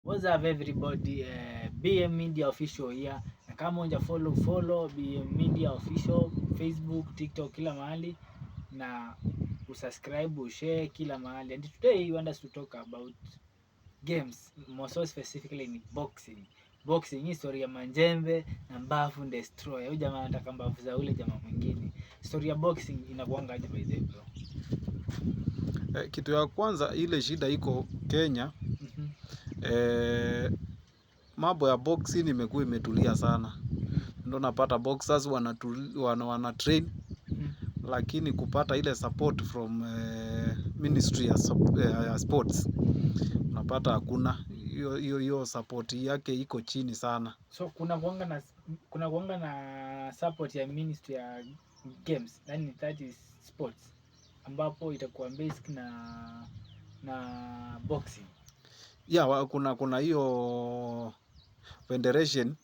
What's up everybody, BM Media Official here. Na kama unja follow BM Media Official Facebook, TikTok, kila mahali, na usubscribe, ushare kila mahali. And today we want us to talk about games, more so specifically in boxing. Boxing, history ya Manjembe na Mbavu Destroyer. Huyu jamaa anataka mbavu za ule jamaa mwingine. Story ya boxing inakuanga aje by the way bro? Kitu ya kwanza, ile shida iko Kenya. Mambo ya boxing imekuwa imetulia sana. Ndio napata boxers wana train, lakini kupata ile support from Ministry ya Sports unapata hakuna. Hiyo support yake iko chini sana. So kuna kuanga na support ya Ministry ya Games, yani that is sports, ambapo itakuwa basic na boxing. Yeah, kuna hiyo federation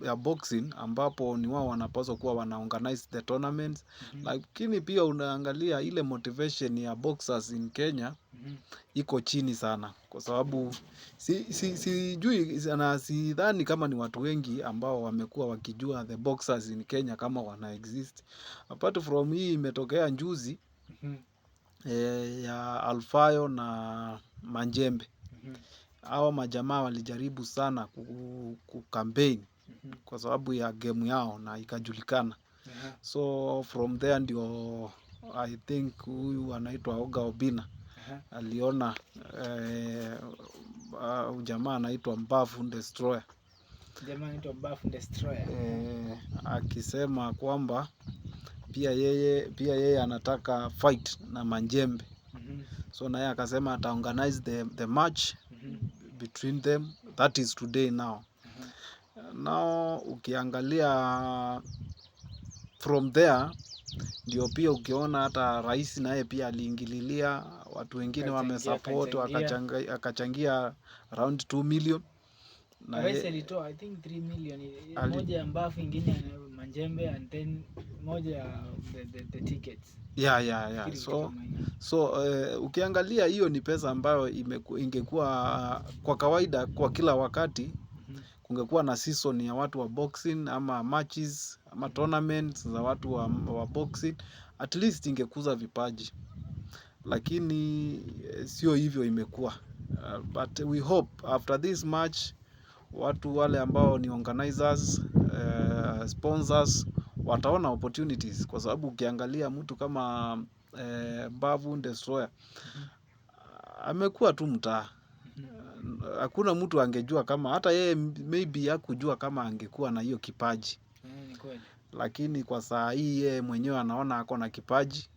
ya boxing ambapo ni wao wanapaswa kuwa wana organize the tournaments. Lakini pia unaangalia ile motivation ya boxers in Kenya iko chini sana, kwa sababu sijui na sidhani kama ni watu wengi ambao wamekuwa wakijua the boxers in Kenya kama wana exist. Apart from hii imetokea juzi ya Alfayo na Manjembe. Hawa majamaa walijaribu sana kucampaign kwa sababu ya game yao na ikajulikana. So from there ndio I think huyu anaitwa Oga Obina aliona jamaa anaitwa Mbavu Destroyer. Jamaa anaitwa Mbavu Destroyer. Akisema kwamba pia yeye anataka fight na Manjembe. So naye akasema ata organize the match between them. That is today now. Now ukiangalia from there ndio pia ukiona hata rais naye pia aliingililia, watu wengine wamesupport, akachangia around 2 million. Na rais alitoa I think 3 million, moja ya Mbavu, ingine Manjembe, and then moja ya the tickets. Yeah. So ukiangalia hiyo ni pesa ambayo ingekuwa kwa kawaida kwa kila wakati kungekuwa na season ya watu wa boxing ama matches ama tournaments za watu wa boxing, at least ingekuza vipaji, lakini sio hivyo imekuwa. But we hope after this match watu wale ambao ni organizers, sponsors wataona opportunities, kwa sababu ukiangalia mtu kama Mbavu Destroyer amekuwa tu mtaa. Hakuna mtu angejua kama, hata yeye maybe hakujua kama angekuwa na hiyo kipaji. Lakini kwa saa hii yeye mwenyewe anaona ako na kipaji.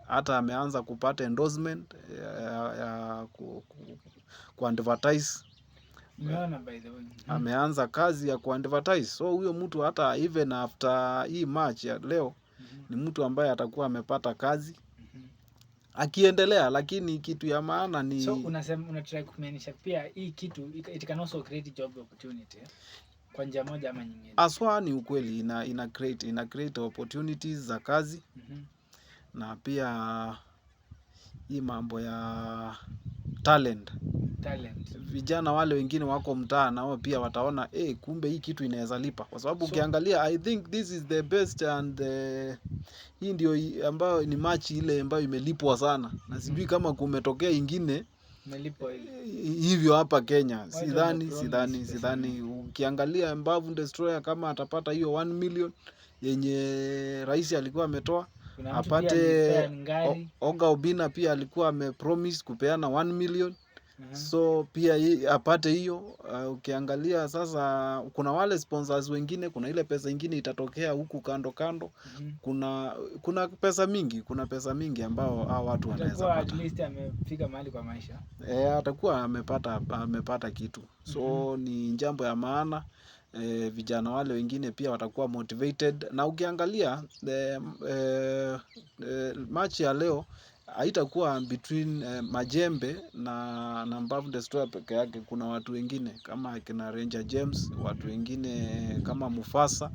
Hata ameanza kupata endorsement ya kuadvertise. Ameanza kazi ya kuadvertise. So huyo mtu hata even after hii match ya leo ni mtu ambaye atakuwa amepata kazi akiendelea. Lakini kitu ya maana ni so unataka kumaanisha pia hii kitu it can also create job opportunity kwa njia moja ama nyingine. Aswa ni ukweli, ina create opportunities za kazi. Na pia hii mambo ya talent. Vijana wale wengine wako mtaa nao pia wataona kumbe hii kitu inaweza lipa, kwa sababu ukiangalia I think this is the best and hii ndio ambayo ni match ile ambayo imelipwa sana, na sijui kama kumetokea ingine imelipwa hivyo hapa Kenya. Sidhani. Ukiangalia Mbavu Destroyer kama atapata hiyo 1 million yenye rais alikuwa ametoa, apate Oga Obina pia alikuwa amepromise kupeana 1 million. So pia apate hiyo. Ukiangalia sasa kuna wale sponsors wengine, kuna ile pesa ingine itatokea huku kando. Kuna pesa mingi ambao hao watu wanaweza pata. At least amefika mahali kwa maisha. Atakuwa amepata kitu. So ni jambo ya maana. Vijana wale wengine pia watakuwa motivated. Na ukiangalia match ya leo haitakuwa between Majembe na Mbavu Destroyer peke yake. Kuna watu wengine kama kina Ranger James, watu wengine kama Mufasa,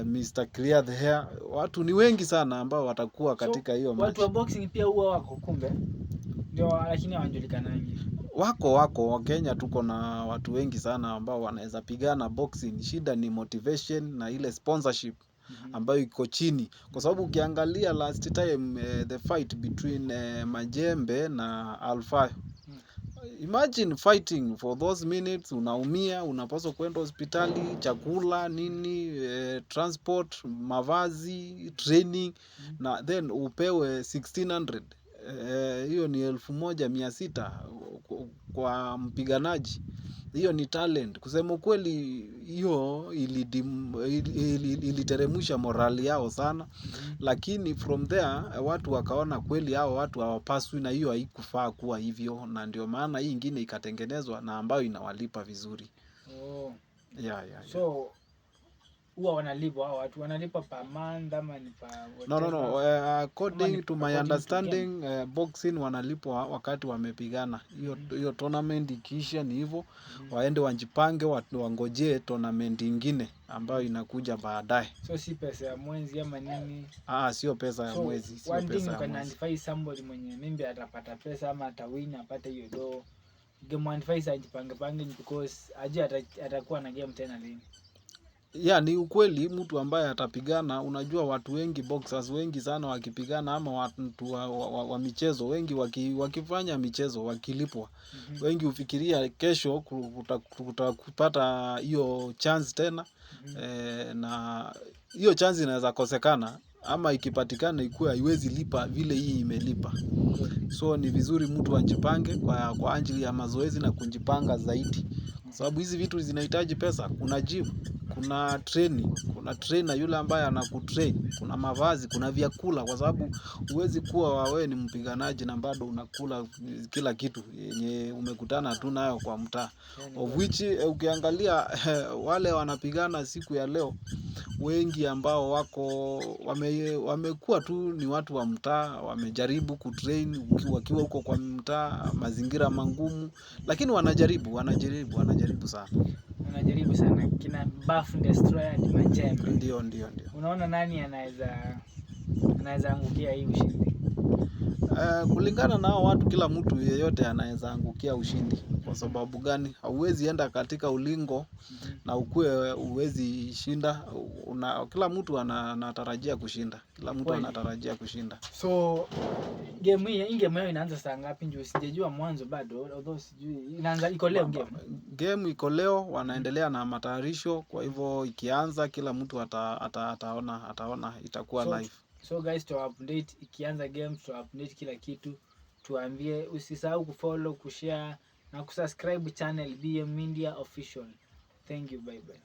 Mr. Clear the Hair. Watu ni wengi sana ambao watakuwa katika hiyo match. Watu wa boxing pia huwa wako kumbe. Ndio, lakini hawajulikanani. wako Kenya tuko na watu wengi sana ambao wanaweza pigana boxing. Shida ni motivation na ile sponsorship ambayo iko chini, kwa sababu ukiangalia last time the fight between Majembe na Alpha, imagine fighting for those minutes, unaumia, unapaswa kwenda hospitali, chakula nini, transport, mavazi, training, na then upewe 1600. Hiyo ni 1600 kwa mpiganaji. Hiyo ni talent. Kusema kweli, hiyo iliteremusha morali yao sana. Lakini from there watu wakaona kweli hao watu hawapaswi, na hiyo haikufaa kuwa hivyo, na ndio maana hii ingine ikatengenezwa na ambayo inawalipa vizuri. Yeah. So huwa wanalipa hao watu, wanalipa per month ama ni per whatever? No. According to my understanding, boxing wanalipwa wakati wamepigana. Hiyo tournament ikiisha ni hivyo, waende wajipange, wangojee tournament ingine ambayo inakuja baadaye. So si pesa ya mwezi ama nini? Sio pesa ya mwezi, sio pesa ya mwezi. Identify somebody mwenye mimi atapata pesa ama atawin apate hiyo do. Game advice ajipange because aje atakuwa na game tena lini. Ni ukweli, mtu ambaye atapigana, unajua watu wengi, boxers wengi sana wakipigana, ama watu wa michezo wengi wakifanya michezo wakilipwa, wengi ufikiria kesho kupata hiyo chance tena, na hiyo chance inaweza kosekana, ama ikipatikana ikuwe haiwezi lipa vile hii imelipa. So ni vizuri mtu ajipange kwa ajili ya mazoezi na kujipanga zaidi, sababu hizi vitu zinahitaji pesa. Kuna gym, kuna training, kuna trainer yule ambaye anakutrain, kuna mavazi, kuna vyakula, kwa sababu huwezi kuwa wewe ni mpiganaji na bado unakula kila kitu yenye umekutana tu nayo kwa mtaa. Of which ukiangalia wale wanapigana siku ya leo, wengi ambao wamekuwa tu ni watu wa mtaa, wamejaribu kutrain wakiwa huko kwa mtaa, mazingira mangumu, lakini wanajaribu sana. Wanajaribu sana, kina Buff Destroyer ni Majembe. Ndio. Unaona nani anaweza angukia hii ushindi? Kulingana na hao watu, kila mtu yeyote anaweza angukia ushindi. Kwa sababu gani? Hauwezi enda katika ulingo na ukue uwezi shinda. Kila mtu anatarajia kushinda. So game hii inaanza saa ngapi? Ndio sijajua mwanzo bado, although sijui inaanza iko leo game. Game iko leo, wanaendelea na matayarisho, kwa hivyo ikianza kila mtu ataona itakuwa live. So guys, to update ikianza game, to update kila kitu, tuambie. Usisahau kufollow, kushare na kusubscribe channel BM Media Official. Thank you, bye bye.